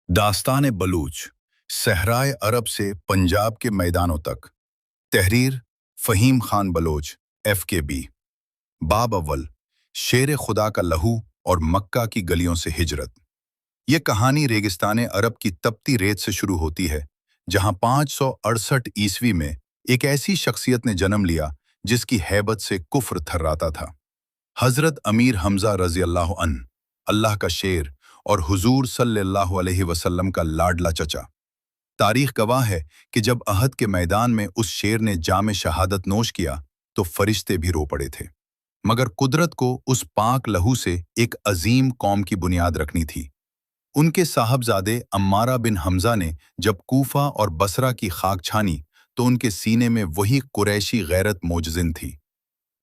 दास्तान बलूच सहराए अरब से पंजाब के मैदानों तक। तहरीर फ़हीम खान बलोच FKB। बाब अव्वल शेर खुदा का लहू और मक्का की गलियों से हिजरत। ये कहानी रेगिस्तान अरब की तपती रेत से शुरू होती है, जहां 568 ईस्वी में एक ऐसी शख्सियत ने जन्म लिया जिसकी हैबत से कुफ्र थर्राता था। हजरत अमीर हमजा रजी अल्लाह अन, अल्लाह का शेर और हुजूर सल्लल्लाहु अलैहि वसल्लम का लाडला चचा। तारीख गवाह है कि जब अहद के मैदान में उस शेर ने जाम शहादत नोश किया तो फरिश्ते भी रो पड़े थे, मगर कुदरत को उस पाक लहू से एक अजीम कौम की बुनियाद रखनी थी। उनके साहबजादे अम्मारा बिन हमजा ने जब कूफा और बसरा की खाक छानी तो उनके सीने में वही कुरैशी गैरत मोजजिन थी।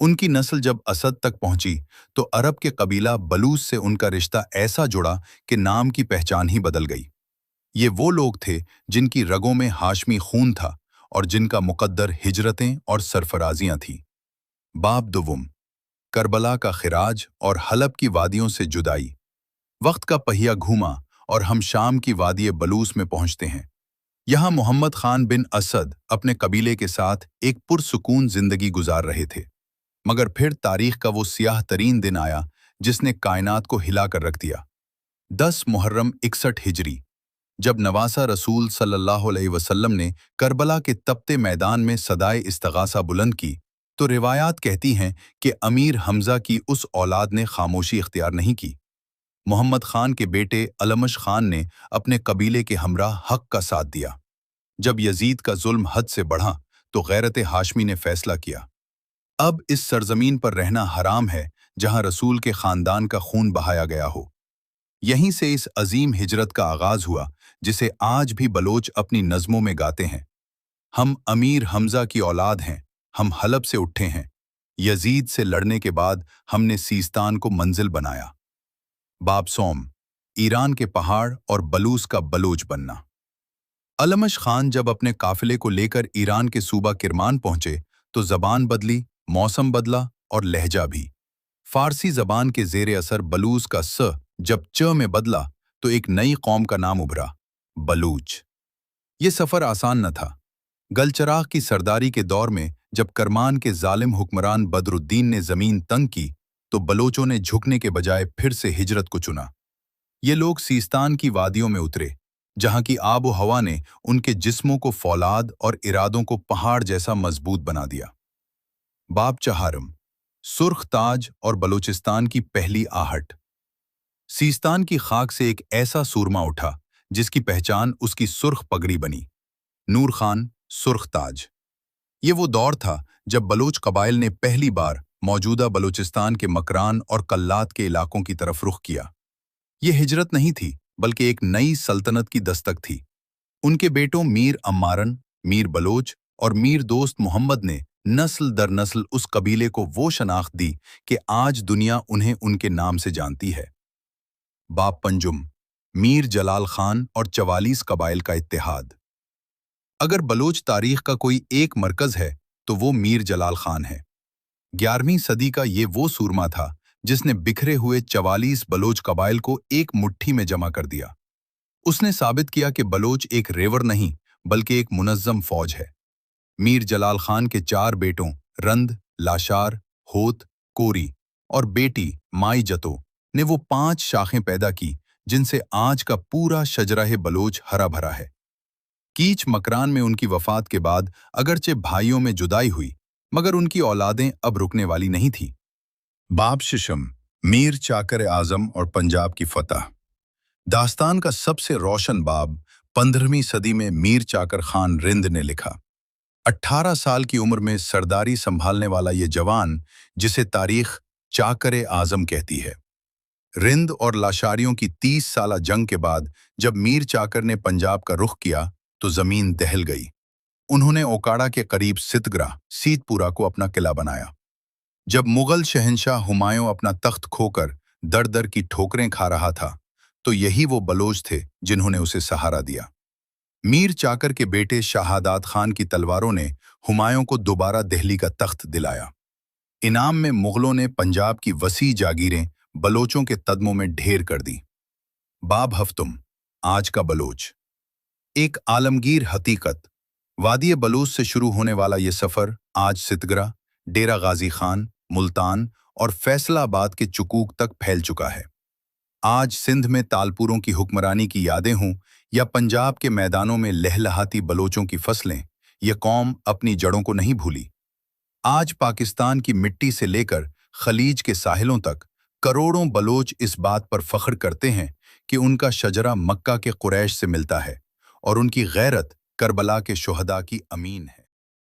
उनकी नस्ल जब असद तक पहुंची तो अरब के कबीला बलूच से उनका रिश्ता ऐसा जुड़ा कि नाम की पहचान ही बदल गई। ये वो लोग थे जिनकी रगों में हाशमी खून था और जिनका मुकद्दर हिजरतें और सरफराजियां थीं। बाब दुवुम करबला का खिराज और हलब की वादियों से जुदाई। वक्त का पहिया घूमा और हम शाम की वादी बलूस में पहुंचते हैं। यहाँ मोहम्मद खान बिन असद अपने कबीले के साथ एक पुरसुकून जिंदगी गुजार रहे थे, मगर फिर तारीख का वो सियाह तरीन दिन आया जिसने कायनात को हिला कर रख दिया। 10 मुहर्रम 61 हिजरी, जब नवासा रसूल सल्लल्लाहु अलैहि वसल्लम ने करबला के तपते मैदान में सदाए इस्तगासा बुलंद की, तो रिवायात कहती हैं कि अमीर हमजा की उस औलाद ने खामोशी इख्तियार नहीं की। मोहम्मद खान के बेटे अलमश खान ने अपने कबीले के हमराह हक का साथ दिया। जब यजीद का जुल्म हद से बढ़ा तो गैरत हाशमी ने फैसला किया, अब इस सरजमीन पर रहना हराम है जहां रसूल के खानदान का खून बहाया गया हो। यहीं से इस अजीम हिजरत का आगाज हुआ जिसे आज भी बलोच अपनी नज़मों में गाते हैं। हम अमीर हमजा की औलाद हैं, हम हलब से उठे हैं, यजीद से लड़ने के बाद हमने सीस्तान को मंजिल बनाया। बाब सोम ईरान के पहाड़ और बलूस का बलोच बनना। अलमश खान जब अपने काफिले को लेकर ईरान के सूबा किरमान पहुंचे तो जबान बदली, मौसम बदला और लहजा भी। फारसी जबान के जेर असर बलूस का स जब च में बदला तो एक नई कौम का नाम उभरा, बलूच। ये सफर आसान न था। गलचराग की सरदारी के दौर में जब करमान के जालिम हुक्मरान बदरुद्दीन ने जमीन तंग की तो बलोचों ने झुकने के बजाय फिर से हिजरत को चुना। ये लोग सीस्तान की वादियों में उतरे, जहां की आब व हवा ने उनके जिस्मों को फौलाद और इरादों को पहाड़ जैसा मजबूत बना दिया। बाब चहारम सुर्ख ताज और बलूचिस्तान की पहली आहट। सीस्तान की खाक से एक ऐसा सूरमा उठा जिसकी पहचान उसकी सुर्ख पगड़ी बनी, नूर खान सुर्ख ताज। ये वो दौर था जब बलोच कबाइल ने पहली बार मौजूदा बलूचिस्तान के मकरान और कल्लात के इलाकों की तरफ रुख किया। ये हिजरत नहीं थी बल्कि एक नई सल्तनत की दस्तक थी। उनके बेटों मीर अम्मारन, मीर बलोच और मीर दोस्त मोहम्मद ने नस्ल दर नस्ल उस कबीले को वो शनाख्त दी कि आज दुनिया उन्हें उनके नाम से जानती है। बाब पंजुम मीर जलाल खान और 44 कबाइल का इत्तेहाद। अगर बलोच तारीख का कोई एक मरकज है तो वो मीर जलाल खान है। 11वीं सदी का ये वो सूरमा था जिसने बिखरे हुए 44 बलोच कबाइल को एक मुट्ठी में जमा कर दिया। उसने साबित किया कि बलोच एक रेवर नहीं बल्कि एक मुनज़्ज़म फौज है। मीर जलाल खान के 4 बेटों रंद, लाशार, होत, कोरी और बेटी माई जतो ने वो 5 शाखें पैदा की जिनसे आज का पूरा शजराह बलोच हरा भरा है। कीच मकरान में उनकी वफात के बाद अगरचे भाइयों में जुदाई हुई, मगर उनकी औलादें अब रुकने वाली नहीं थी। बाब शिशम मीर चाकर आजम और पंजाब की फतह। दास्तान का सबसे रोशन बाब 15वीं सदी में मीर चाकर खान रिंद ने लिखा। 18 साल की उम्र में सरदारी संभालने वाला ये जवान, जिसे तारीख चाकर आजम कहती है। रिंद और लाशारियों की 30 साला जंग के बाद जब मीर चाकर ने पंजाब का रुख किया तो जमीन दहल गई। उन्होंने ओकाड़ा के करीब सितग्रा सीतपुरा को अपना किला बनाया। जब मुगल शहंशाह हुमायूं अपना तख्त खोकर दर दर की ठोकरें खा रहा था तो यही वो बलोच थे जिन्होंने उसे सहारा दिया। मीर चाकर के बेटे शहादात खान की तलवारों ने हुमायूं को दोबारा दिल्ली का तख्त दिलाया। इनाम में मुगलों ने पंजाब की वसी जागीरें बलोचों के तदमों में ढेर कर दी। बाब हफ्तुम आज का बलोच। एक आलमगीर हकीकत। वादी बलूच से शुरू होने वाला ये सफ़र आज सितगरा, डेरा गाजी खान, मुल्तान और फैसलाबाद के चुकूक तक फैल चुका है। आज सिंध में तालपुरों की हुक्मरानी की यादें हों या पंजाब के मैदानों में लहलहाती बलोचों की फसलें, ये कौम अपनी जड़ों को नहीं भूली। आज पाकिस्तान की मिट्टी से लेकर खलीज के साहिलों तक करोड़ों बलोच इस बात पर फख्र करते हैं कि उनका शजरा मक्का के कुरैश से मिलता है और उनकी गैरत करबला के शुहदा की अमीन है।